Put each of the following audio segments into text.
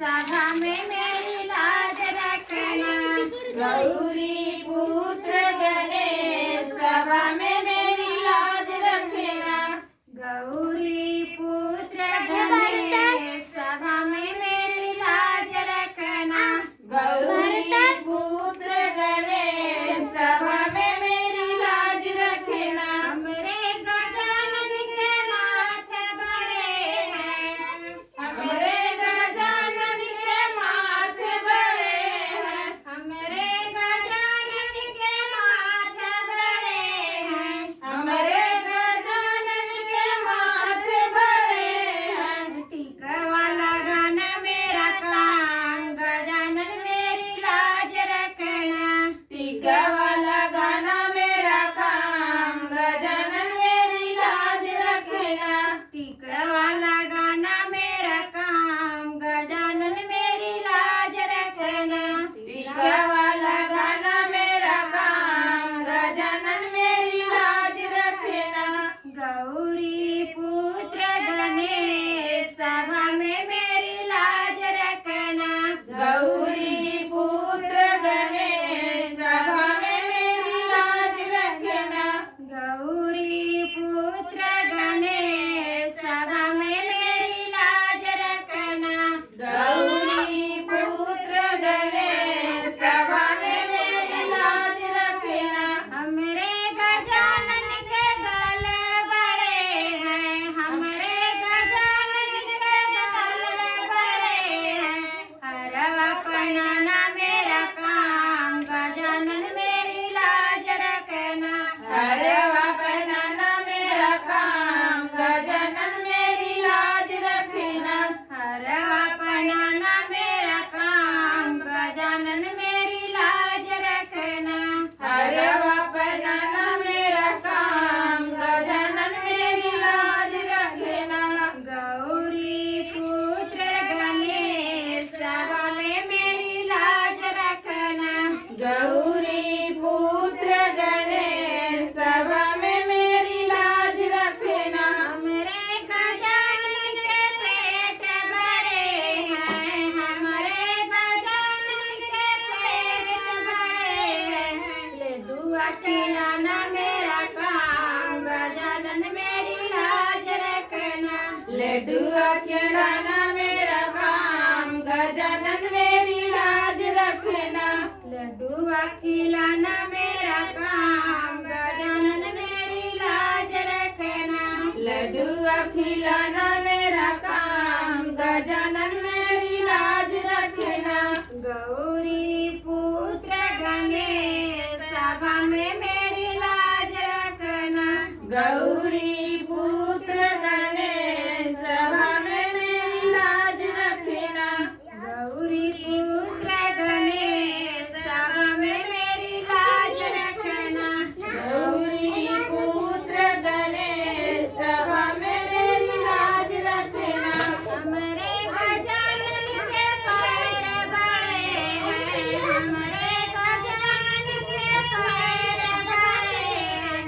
सभा में मेरी लाज रखना। गौरी पुत्र गणेश सभा में मेरी लाज रखना। गौरी पुत्र गणेश सभा में मेरी लाज रखना। गौरी पुत्र गणेश सभा में मेरी लाज रखना। हमरे गजानन के माथे बड़े हैं। हमरे गजानन के माथे बड़े हैं। हमरे गजानन के माथे बड़े हैं। हमरे गजानन के माथे बड़े हैं। टीका वाला गाना मेरा काम, गजानन मेरी लाज रखना। टीका वाला गाना मेरा काम, गजानन मेरी लाज रखना। टीका वाला गाना मेरा काम, गजानन मेरी लाज रखना। टीका वाला गाना मेरा काम, गजानन मेरी लाज रखना। गौरी पुत्र गणेश सभा में मेरी लाज रखना। गौरी पुत्र गणेश सभा में मेरी लाज रखना। गौरी पुत्र गणेश सभा में मेरी लाज रखना। गौरी पुत्र गणेश सभा में मेरी लाज रखना। हमरे गजानन के गले बड़े हैं। हमरे गजानन के गले बड़े हैं। हरवा पहनाना मेरा काम, गजानन मेरी लाज रखना। हरवा पहनाना मेरा काम, गजानन मेरी लाज रखना। हरवा पहनाना मेरा काम, गजानन मेरी लाज रखना। हरवा पहनाना मेरा काम, गजानन मेरी लाज रखना। गौरी पुत्र गणेश सभा में मेरी लाज रखना। गौरी पुत्र गणेश सभा में मेरी लाज रखना। हमरे गजानन के पेट बड़े हैं। हमरे गजानन के पेट बड़े हैं। लड्डुआ खिलाना मेरा काम, गजानन मेरी लाज रखना। लड्डुआ खिलाना मेरा काम, गजानन मेरी लाज रखना। लड्डुआ खिलाना मेरा काम, गजानन मेरी लाज रखना। लड्डुआ खिलाना मेरा काम, गजानन मेरी लाज रखना। गौरी पुत्र गणेश सभा में मेरी लाज रखना। गौरी पुत्र गणेश सभा में मेरी लाज रखना। गौरी पुत्र गणेश सभा में मेरी लाज रखना। गौरी पुत्र गणेश सभा में मेरी लाज रखना। हमरे गजानन के पैर बड़े हैं। हमरे गजानन के पैर बड़े हैं।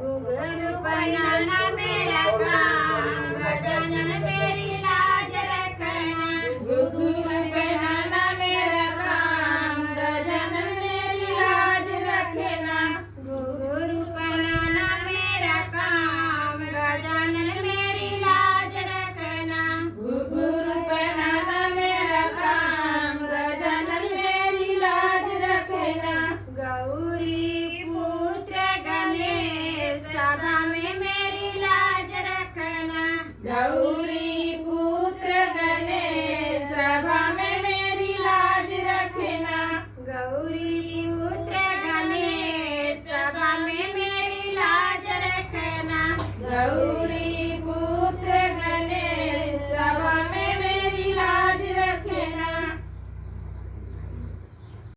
घुंघरू बनाना मेरा काम, गजानन मेरी लाज रखना। घुंघरू पहनाना मेरा काम, गजानन मेरी लाज रखना। घुंघरू बनाना मेरा काम, गजानन मेरी लाज रखना। घुंघरू पहनाना मेरा काम, गजानन मेरी लाज रखना। गौरी पुत्र गणेश सभा में मेरी लाज रखना। गौरी पुत्र गणेश सभा में मेरी लाज रखना। गौरी पुत्र गणेश सभा में मेरी लाज रखना। गौरी